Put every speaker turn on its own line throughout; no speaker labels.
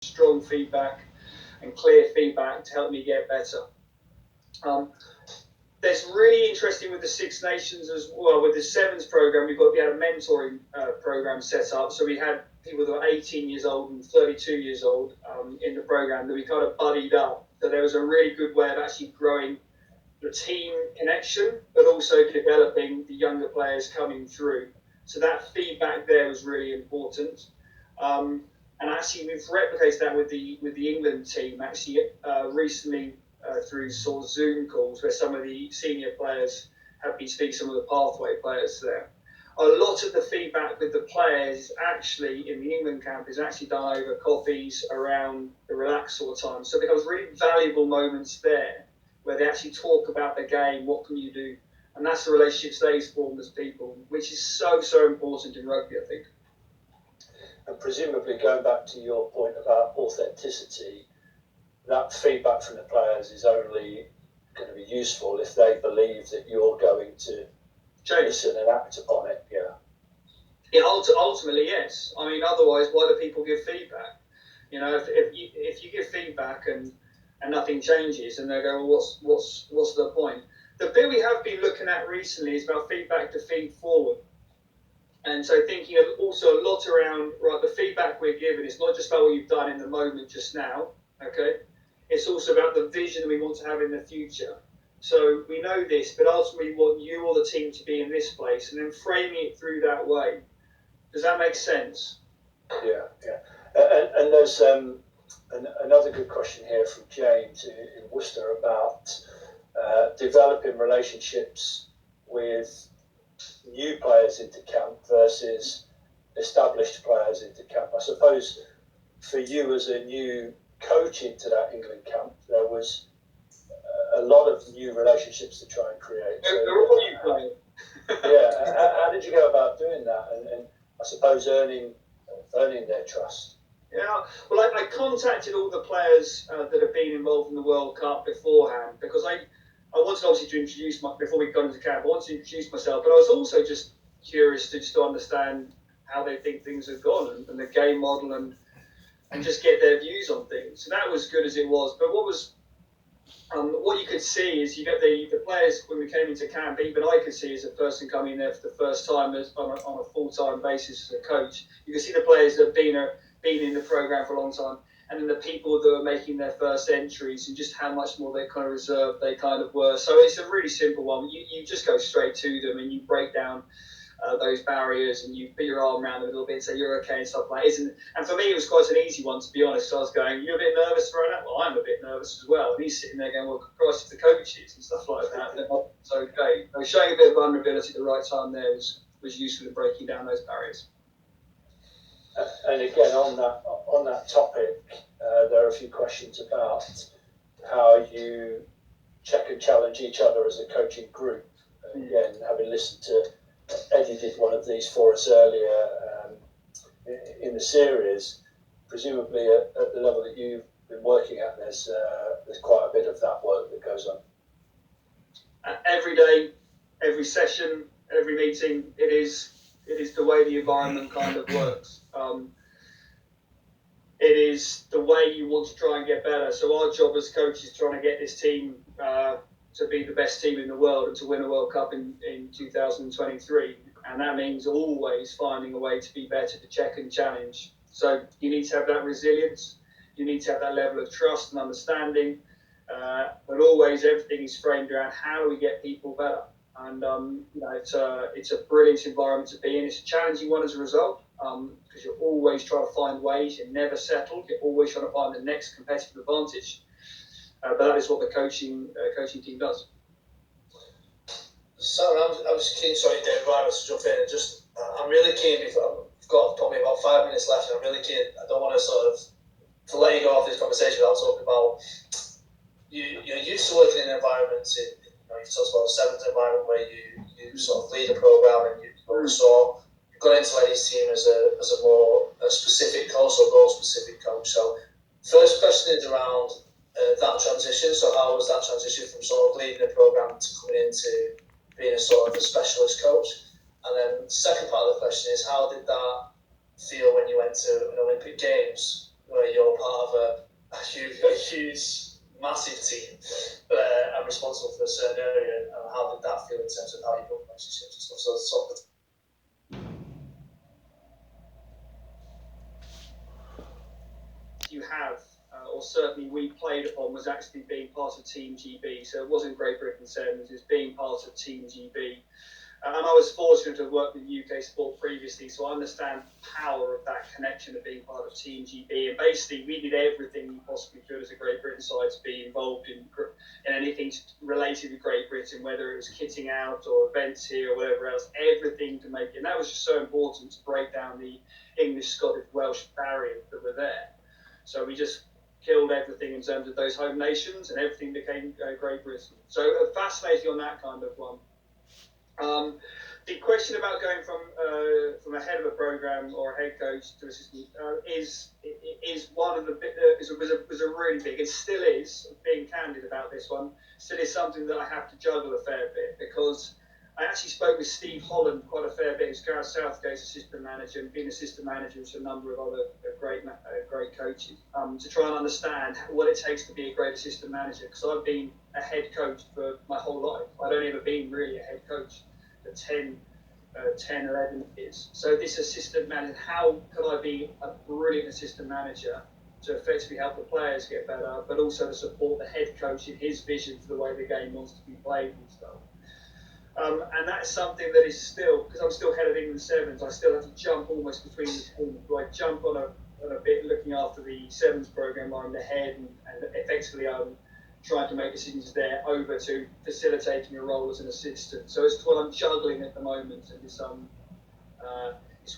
strong feedback and clear feedback to help me get better. There's really interesting with the Six Nations as well. With the Sevens program, we had a mentoring program set up. So we had people that were 18 years old and 32 years old in the program that we kind of buddied up. So there was a really good way of actually growing the team connection, but also developing the younger players coming through. So that feedback there was really important. And actually, we've replicated that with the England team. Actually, recently through sort of Zoom calls, where some of the senior players have been speaking, some of the pathway players there. A lot of the feedback with the players actually in the England camp is actually done over coffees around the relaxed sort of time. So it becomes really valuable moments there where they actually talk about the game, what can you do? And that's the relationships they form as people, which is so, so important in rugby, I think.
And presumably, going back to your point about authenticity, that feedback from the players is only going to be useful if they believe that you're going to listen and act upon it.
Yeah, ultimately, yes. I mean, otherwise, why do people give feedback? You know, if you give feedback and nothing changes, and they go, well, what's the point? The bit we have been looking at recently is about feedback to feed forward. And so thinking also a lot around, right, the feedback we're giving, it's not just about what you've done in the moment just now, okay? It's also about the vision we want to have in the future. So we know this, but ultimately we want you or the team to be in this place, and then framing it through that way. Does that make sense?
Yeah. And there's another good question here from James in Worcester about developing relationships with new players into camp versus established players into camp. I suppose for you as a new coach into that England camp, there was a lot of new relationships to try and create. How did you go about doing that and I suppose earning their trust?
Yeah, well, I contacted all the players that have been involved in the World Cup beforehand because I wanted obviously to introduce before we got into camp. I wanted to introduce myself, but I was also just curious to understand how they think things have gone and the game model and just get their views on things. So that was good as it was. But what you could see is you get the players when we came into camp. Even I could see as a person coming there for the first time on a full-time basis as a coach. You can see the players that have been in the program for a long time, and then the people that are making their first entries and just how much more they kind of reserved they kind of were. So it's a really simple one. You just go straight to them and you break down those barriers and you put your arm around them a little bit and say you're okay and stuff like that. And for me it was quite an easy one, to be honest. So I was going, you're a bit nervous right now? Well, I'm a bit nervous as well. And he's sitting there going, well, Christ, it's the coaches and stuff like that. And it's okay. So showing a bit of vulnerability at the right time there was useful in breaking down those barriers.
And again, on that topic, there are a few questions about how you check and challenge each other as a coaching group. Again, having listened to Eddie did one of these for us earlier in the series, presumably at the level that you've been working at, there's quite a bit of that work that goes on.
Every day, every session, every meeting, it is the way the environment kind of works. It is the way you want to try and get better. So our job as coaches is trying to get this team to be the best team in the world and to win a World Cup in 2023. And that means always finding a way to be better, to check and challenge. So you need to have that resilience. You need to have that level of trust and understanding. But always everything is framed around how do we get people better. And it's a brilliant environment to be in. It's a challenging one as a result because you're always trying to find ways. You're never settled. You're always trying to find the next competitive advantage. But that is what the coaching team does.
So I was keen, sorry Dave, I was to jump in and just, I'm really keen, I've got probably about 5 minutes left and I'm really keen, I don't want to to let you go off this conversation without talking about, you're used to working in environments, you talked about the Sevens environment where you sort of lead a program and you got into Eddie's team as a more specific coach or goal specific coach. So first question is around that transition. So how was that transition from sort of leading a program to coming into being a sort of a specialist coach? And then the second part of the question is, how did that feel when you went to an Olympic Games where you're part of a huge, massive team and responsible for a certain area, and how did that feel in terms of how you build relationships and stuff? So sort of
you have, or certainly we played upon, was actually being part of Team GB. So it wasn't Great Britain Sevens, it was being part of Team GB. And I was fortunate to have worked with UK Sport previously, so I understand the power of that connection of being part of Team GB. And basically, we did everything we possibly could as a Great Britain side to be involved in anything related to Great Britain, whether it was kitting out or events here or whatever else, everything to make it. And that was just so important to break down the English, Scottish, Welsh barriers that were there. So we just killed everything in terms of those home nations, and everything became Great Britain. So fascinating on that kind of one. The question about going from a head of a program or a head coach to assistant is one of the was a really big. It still is, being candid about this one. Still is something that I have to juggle a fair bit, because I actually spoke with Steve Holland quite a fair bit. He's Gareth Southgate's assistant manager and been assistant manager to a number of other great coaches to try and understand what it takes to be a great assistant manager. Because I've been a head coach for my whole life. I'd only ever been really a head coach for 10, 11 years. So this assistant manager, how could I be a brilliant assistant manager to effectively help the players get better, but also to support the head coach in his vision for the way the game wants to be played and stuff. And that's something that is still, because I'm still head of England Sevens, I still have to jump almost between the teams. Do I jump on a bit looking after the Sevens programme where I'm the head and effectively I'm trying to make decisions there, over to facilitating a role as an assistant. So it's what I'm juggling at the moment, and it's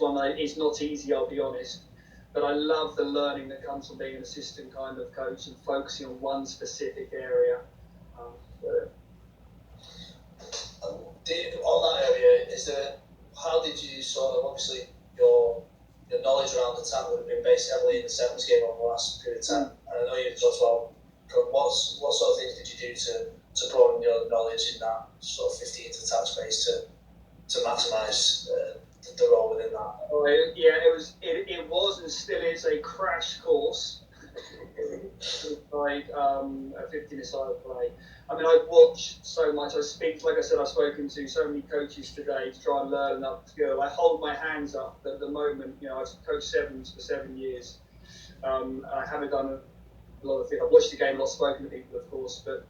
one that is not easy, I'll be honest. But I love the learning that comes from being an assistant kind of coach and focusing on one specific area.
On that area, how did you sort of, obviously your knowledge around the TAM would have been based heavily in the Sevens game over the last period of time, and I know you talked about what sort of things did you do to broaden your knowledge in that sort of 15 to attack space to maximise the role within that?
Oh, yeah, it was and still is a crash course. Like a 15-a-side play. I mean, I've watched so much. I've spoken to so many coaches today to try and learn and upskill. I hold my hands up at the moment. I've coached Sevens for 7 years. I haven't done a lot of things. I've watched the game, not spoken to people, of course, but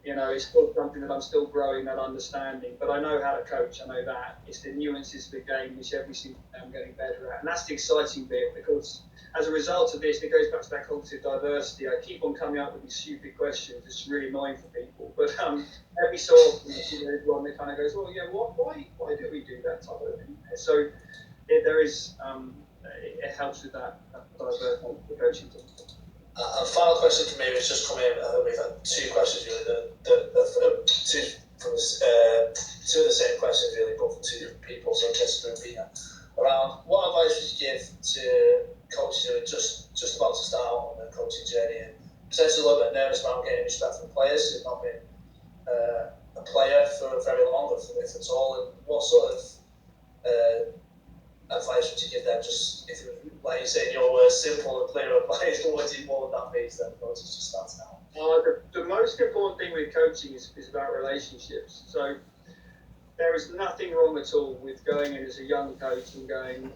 it's still something that I'm still growing that understanding. But I know how to coach. I know that it's the nuances of the game which every single day I'm getting better at, and that's the exciting bit, because as a result of this, it goes back to that cognitive diversity. I keep on coming up with these stupid questions. It's really annoying for people, but every so often there's one that kind of goes, "Well, yeah, why do we do that type of thing?" So it helps with that diversity of the coaching team.
And final question for me was just come in. We've had two questions really. Two of the same questions really, but from two different people. So Jessica and Peter, around what advice would you give to coaches who are just about to start out on their coaching journey and potentially a little bit nervous about getting respect from players who've not been a player for very long, if at all, and what sort of advice would you give them? Just if, like you say in your words, simple and clear advice, what would that be to them coaches just starting out?
The most important thing with coaching is about relationships. So there is nothing wrong at all with going in as a young coach and going,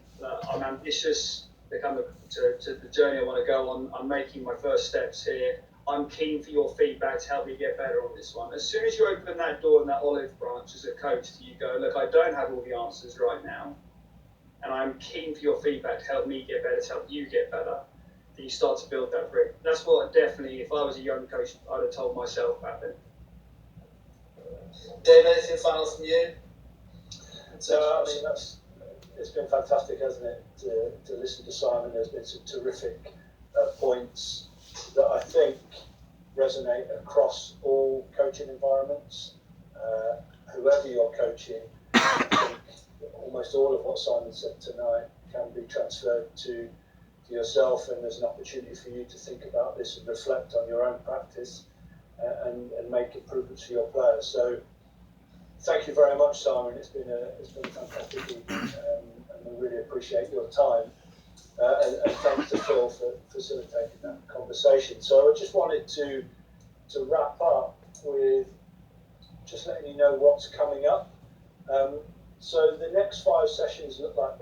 I'm ambitious to the journey I want to go on. I'm making my first steps here. I'm keen for your feedback to help me get better on this one. As soon as you open that door and that olive branch as a coach, you go, look, I don't have all the answers right now, and I'm keen for your feedback to help me get better, to help you get better. Then you start to build that brick. That's what definitely, if I was a young coach, I'd have told myself back then.
Dave, anything final from you?
I mean, it's been fantastic, hasn't it, to listen to Simon. There's been some terrific points that I think resonate across all coaching environments. Whoever you're coaching, I think almost all of what Simon said tonight can be transferred to yourself, and there's an opportunity for you to think about this and reflect on your own practice and make improvements for your players. So thank you very much, Simon. It's been a fantastic evening, and we really appreciate your time. and thanks to Phil for facilitating that conversation. So I just wanted to wrap up with just letting you know what's coming up. So the next 5 sessions look like this.